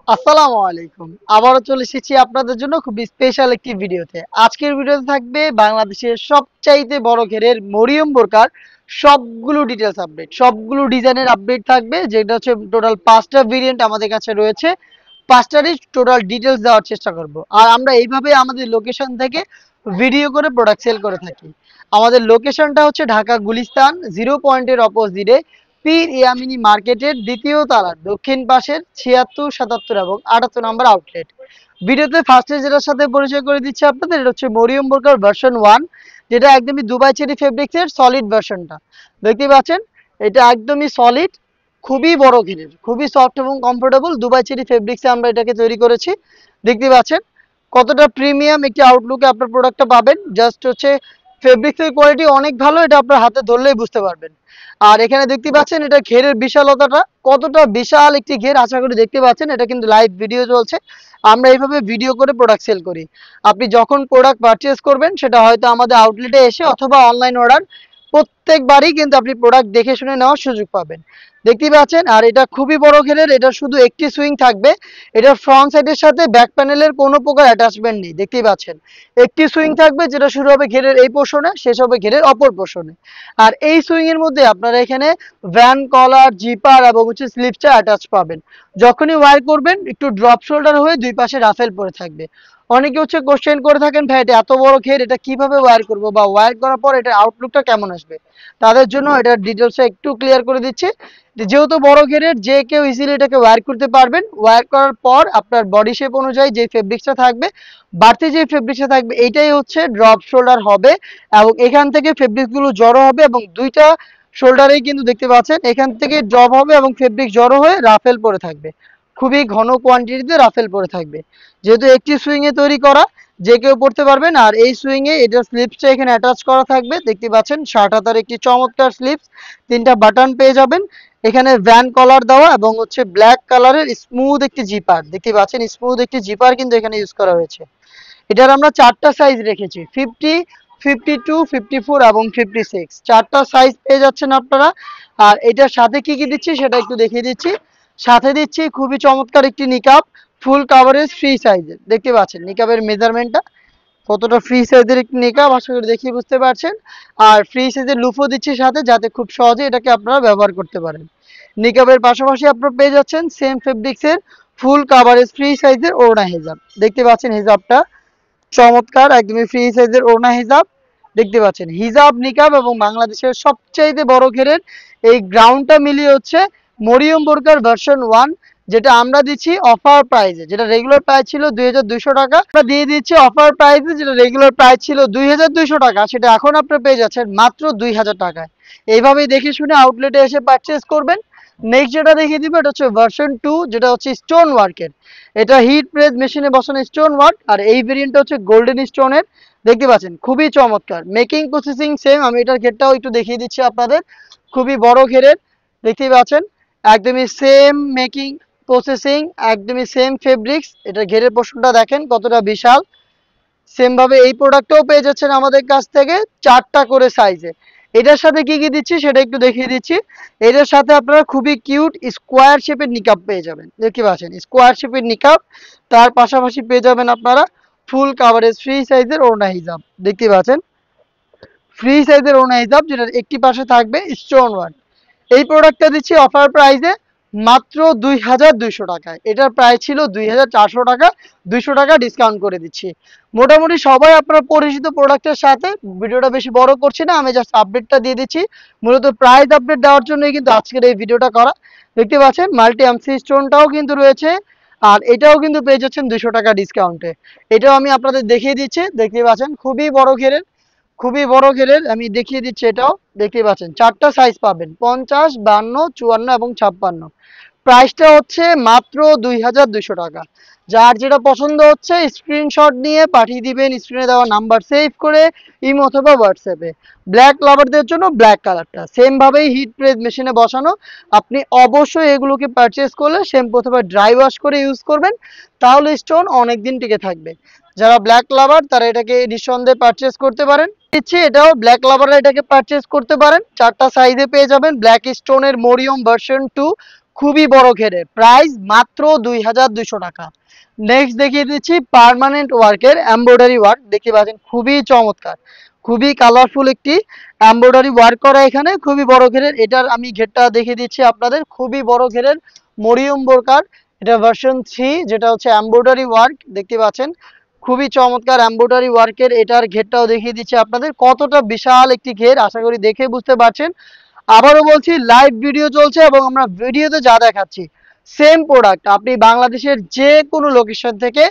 আসসালামু আলাইকুম। আবারও চলে এসেছি আপনাদের জন্য খুবই স্পেশাল একটি ভিডিওতে। আজকের ভিডিওতে থাকবে বাংলাদেশের সবচাইতে বড় ঘেরের মরিয়ম বোরকার সবগুলো ডিটেইলস আপডেট, সবগুলো ডিজাইনের আপডেট থাকবে, যেটা হচ্ছে টোটাল 5টা ভেরিয়েন্ট আমাদের কাছে রয়েছে। 5টারই টোটাল ডিটেইলস দেওয়ার চেষ্টা করব। আর আমরা এইভাবে আমাদের লোকেশন থেকে ভিডিও করে প্রোডাক্ট সেল করে থাকি। আমাদের লোকেশনটা হচ্ছে ঢাকা গুলিস্তান 0 পয়েন্টের অপোজিটে পীর ইয়ামিনী মার্কেটের দ্বিতীয় তলার দক্ষিণ পাশের 76, 77 এবং 78 নম্বর আউটলেট। ভিডিওতে ফার্স্টে যেটার সাথে পরিচয় করে দিচ্ছি আপনাদের, এটা হচ্ছে মরিয়ম বোরকার ভার্সন 1, যেটা একদমই দুবাই চেরি ফেব্রিক্সের সলিড ভার্সনটা। দেখতে পাচ্ছেন, এটা একদমই সলিড, খুবই বড় ঘেরের, খুবই সফট এবং কমফোর্টেবল দুবাই চেরি ফেব্রিক্সে আমরা এটাকে তৈরি করেছি। দেখতে পাচ্ছেন কতটা প্রিমিয়াম একটি আউটলুকে আপনার প্রোডাক্টটা পাবেন। জাস্ট হচ্ছে ফেব্রিক্সের কোয়ালিটি অনেক ভালো, এটা আপনার হাতে ধরলেই বুঝতে পারবেন। আর এখানে দেখতে পাচ্ছেন এটা ঘেরের বিশালতাটা, কতটা বিশাল একটি ঘের আশা করি দেখতে পাচ্ছেন। এটা কিন্তু লাইভ ভিডিও চলছে, আমরা এইভাবে ভিডিও করে প্রোডাক্ট সেল করি। আপনি যখন প্রোডাক্ট পারচেজ করবেন সেটা হয়তো আমাদের আউটলেটে এসে অথবা অনলাইন অর্ডার, প্রত্যেকবারই কিন্তু আপনি প্রোডাক্ট দেখে শুনে নেওয়ার সুযোগ পাবেন। দেখতেই পাচ্ছেন, আর এটা খুবই বড় ঘেরের, এটা শুধু একটি সুইং থাকবে। এটার ফ্রন্ট সাইডের সাথে ব্যাক প্যানেলের কোনো প্রকার অ্যাটাচমেন্ট নেই। দেখতেই পাচ্ছেন একটি সুইং থাকবে, যেটা শুরু হবে ঘেরের এই পোর্শনে, শেষ হবে ঘেরের অপর পোর্শনে। আর এই সুইং এর মধ্যে আপনারা এখানে ভ্যান কলার, জিপার এবং হচ্ছে স্লিপসটা অ্যাটাচ পাবেন। যখনই ওয়্যার করবেন একটু ড্রপ শোল্ডার হয়ে দুই পাশে রাফেল পরে থাকবে। অনেকে হচ্ছে কোশ্চেন করে থাকেন, ভাই এটা এত বড় ঘের, এটা কিভাবে ওয়্যার করব বা ওয়্যার করার পর এটার আউটলুকটা কেমন আসবে। তাদের জন্য এটার ডিটেলসটা একটু ক্লিয়ার করে দিচ্ছি। যেহেতু বড় ঘেরের, যে কেউ ইজিলি এটাকে ওয়্যার করতে পারবেন। ওয়্যার করার পর আপনার বডি শেপ অনুযায়ী যে ফেব্রিক্সটা থাকবে, বাড়তি যে ফেব্রিক্সটা থাকবে, এইটাই হচ্ছে ড্রপ শোল্ডার হবে। এবং এখান থেকে ফেব্রিক্সগুলো জড়ো হবে এবং দুইটা শোল্ডারেই কিন্তু দেখতে পাচ্ছেন এখান থেকে ড্রপ হবে এবং ফেব্রিক জড়ো হয়ে রাফেল পরে থাকবে। খুবই ঘন কোয়ান্টিটিতে রাফেল পরে থাকবে। যেহেতু একটি সুইং এ তৈরি করা, যে কেউ পড়তে পারবেন। আর এই সুইং এ এটার স্লিপসটা এখানে অ্যাটাচ করা থাকবে। দেখতে পাচ্ছেন শার্ট হাতার একটি চমৎকার স্লিপস, 3টা বাটন পেয়ে যাবেন। এখানে ভ্যান কলার দেওয়া এবং হচ্ছে ব্ল্যাক কালারের স্মুথ একটি জিপার, দেখতে পাচ্ছেন স্মুথ একটি জিপার কিন্তু এখানে ইউজ করা হয়েছে। এটার আমরা 4টা সাইজ রেখেছি, 50, 52, 54 এবং 56, 4টা সাইজ পেয়ে যাচ্ছেন আপনারা। আর এটার সাথে কি কি দিচ্ছি সেটা একটু দেখিয়ে দিচ্ছি। সাথে দিচ্ছি খুবই চমৎকার একটি নিকাব, ফুল কাভারেজ ফ্রি সাইজের। দেখতে পাচ্ছেন নিকাবের মেজারমেন্টটা কতটা ফ্রি সাইজের একটি নিকাব, আশা করি দেখে বুঝতে পারছেন। আর ফ্রি সাইজের লুফো দিচ্ছি সাথে, যাতে খুব সহজে এটাকে আপনারা ব্যবহার করতে পারেন। নিকাবের পাশাপাশি আপনারা পেয়ে যাচ্ছেন সেম ফেব্রিক্সের ফুল কাভারেজ ফ্রি সাইজের ওড়না হিজাব। দেখতে পাচ্ছেন হিজাবটা চমৎকার, একদমই ফ্রি সাইজের ওড়না হিজাব। দেখতে পাচ্ছেন হিজাব, নিকাব এবং বাংলাদেশের সবচাইতে বড় ঘেরের এই গ্রাউন্ডটা মিলিয়ে হচ্ছে মরিয়ম বোরকার ভার্সন 1, যেটা আমরা দিচ্ছি অফার প্রাইসে। যেটা রেগুলার প্রাইস ছিল 2200 টাকা, আমরা দিয়ে দিচ্ছি অফার প্রাইসে। যেটা রেগুলার প্রাইস ছিল 2200 টাকা, সেটা এখন আপনারা পেয়ে যাচ্ছেন মাত্র 2000 টাকায়। এইভাবেই দেখে শুনে আউটলেটে এসে পারচেস করবেন। নেক্সট যেটা দেখিয়ে দিব, এটা হচ্ছে ভার্সন 2, যেটা হচ্ছে স্টোন ওয়ার্কের। এটা হিট প্রেস মেশিনে বসানো স্টোন ওয়ার্ক। আর এই ভেরিয়েন্টটা হচ্ছে গোল্ডেন স্টোনের। দেখতে পাচ্ছেন খুবই চমৎকার, মেকিং প্রসেসিং সেম। আমি এটার ঘেরটাও একটু দেখিয়ে দিচ্ছি আপনাদের, খুবই বড় ঘেরের। দেখতেই পাচ্ছেন একদমই সেম মেকিং প্রসেসিং, একদমই সেম ফেব্রিক্স। এটার ঘেরের পোর্শনটা দেখেন কতটা বিশাল। সেম ভাবে এই প্রোডাক্টটাও পেয়ে যাচ্ছেন আমাদের কাছ থেকে 4টা করে সাইজে। এটার সাথে কি কি দিচ্ছি সেটা একটু দেখিয়ে দিচ্ছি। এটার সাথে আপনারা খুবই কিউট স্কোয়ার শেপের নিকাব পেয়ে যাবেন। দেখতে পাচ্ছেন স্কোয়ার শেপের নিকাব। তার পাশাপাশি পেয়ে যাবেন আপনারা ফুল কাভারেজ ফ্রি সাইজের ওড়না হিজাব। দেখতে পাচ্ছেন ফ্রি সাইজের ওড়না হিজাব, যেটার একটি পাশে থাকবে স্টোন ওয়ার্ক। এই প্রোডাক্টটা দিচ্ছি অফার প্রাইসে মাত্র 2200 টাকায়। এটার প্রাইস ছিল 2400 টাকা, 200 টাকা ডিসকাউন্ট করে দিচ্ছি। মোটামুটি সবাই আপনার পরিচিত প্রোডাক্টের সাথে। ভিডিওটা বেশি বড় করছি না, আমি জাস্ট আপডেটটা দিয়ে দিচ্ছি। মূলত প্রাইস আপডেট দেওয়ার জন্যই কিন্তু আজকের এই ভিডিওটা করা। দেখতে পাচ্ছেন মাল্টি এমসি স্টোনটাও কিন্তু রয়েছে। আর এটাও কিন্তু পেয়ে যাচ্ছেন 200 টাকা ডিসকাউন্টে। এটাও আমি আপনাদের দেখিয়ে দিচ্ছি। দেখতে পাচ্ছেন খুবই বড় ঘেরের, খুবই বড় ঘেরের আমি দেখিয়ে দিচ্ছি। এটাও দেখতে পাচ্ছেন 4টা সাইজ পাবেন, 50, 52, 54 এবং 56। প্রাইসটা হচ্ছে মাত্র 2200 টাকা। যার যেটা পছন্দ হচ্ছে স্ক্রিনশট নিয়ে পাঠিয়ে দিবেন স্ক্রিনে দেওয়া নাম্বার সেভ করে ইমো অথবা হোয়াটসঅ্যাপে। ব্ল্যাক লাভারদের জন্য ব্ল্যাক কালারটা সেম ভাবেই হিট প্রেস মেশিনে বসানো। আপনি অবশ্যই এগুলোকে পারচেস করলে শ্যাম্পু অথবা ড্রাই ওয়াশ করে ইউজ করবেন, তাহলে স্টোন অনেক দিন টিকে থাকবে। যারা ব্ল্যাক লাভার তারা এটাকে নিঃসন্দেহে পারচেস করতে পারেন। দিচ্ছি এটাও ব্ল্যাক লাভাররা এটাকে পারচেস করতে পারেন। 4টা সাইজে পেয়ে যাবেন ব্ল্যাক স্টোনের মরিয়ম ভার্সন 2। খুবই বড় ঘেরের, প্রাইস মাত্র 2200 টাকা। নেক্সট দেখিয়ে দিচ্ছি পার্মানেন্ট ওয়ার্কের এমব্রয়ডারি ওয়ার্ক, দেখতে পাচ্ছেন খুবই চমৎকার, খুবই কালারফুল একটি এমব্রয়ডারি ওয়ার্ক করা এখানে, খুবই বড় ঘেরের। এটার আমি ঘেরটা দেখিয়ে দিচ্ছি আপনাদের, খুবই বড় ঘেরের মরিয়ম বোরকার, এটা ভার্সন 3, যেটা হচ্ছে এমব্রয়ডারি ওয়ার্ক, দেখতে পাচ্ছেন খুবই চমৎকার এমব্রয়ডারি ওয়ার্কের। এটার ঘেরটাও দেখিয়ে দিচ্ছি আপনাদের, কতটা বিশাল একটি ঘের, আশা করি দেখে বুঝতে পারছেন। আবারও বলছি, লাইভ ভিডিও চলছে এবং আমরা ভিডিওতে যা দেখাচ্ছি সেম প্রোডাক্ট আপনি বাংলাদেশের যে কোনো লোকেশন থেকে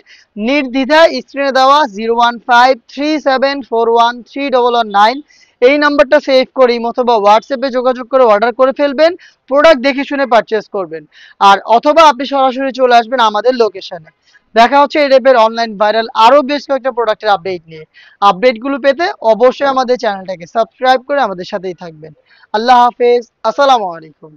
নির্দ্বিধায় স্ক্রিনে দেওয়া 01537413119 এই নাম্বারটা সেভ করে অথবা হোয়াটসঅ্যাপে যোগাযোগ করে অর্ডার করে ফেলবেন, প্রোডাক্ট দেখে শুনে পারচেস করবেন। আর অথবা আপনি সরাসরি চলে আসবেন আমাদের লোকেশনে। দেখা হচ্ছে এই টাইপের অনলাইন ভাইরাল আরো বেশ কয়েকটা প্রোডাক্টের আপডেট নিয়ে। আপডেটগুলো পেতে অবশ্যই আমাদের চ্যানেলটাকে সাবস্ক্রাইব করে আমাদের সাথেই থাকবেন। আল্লাহ হাফেজ, আসসালামু আলাইকুম।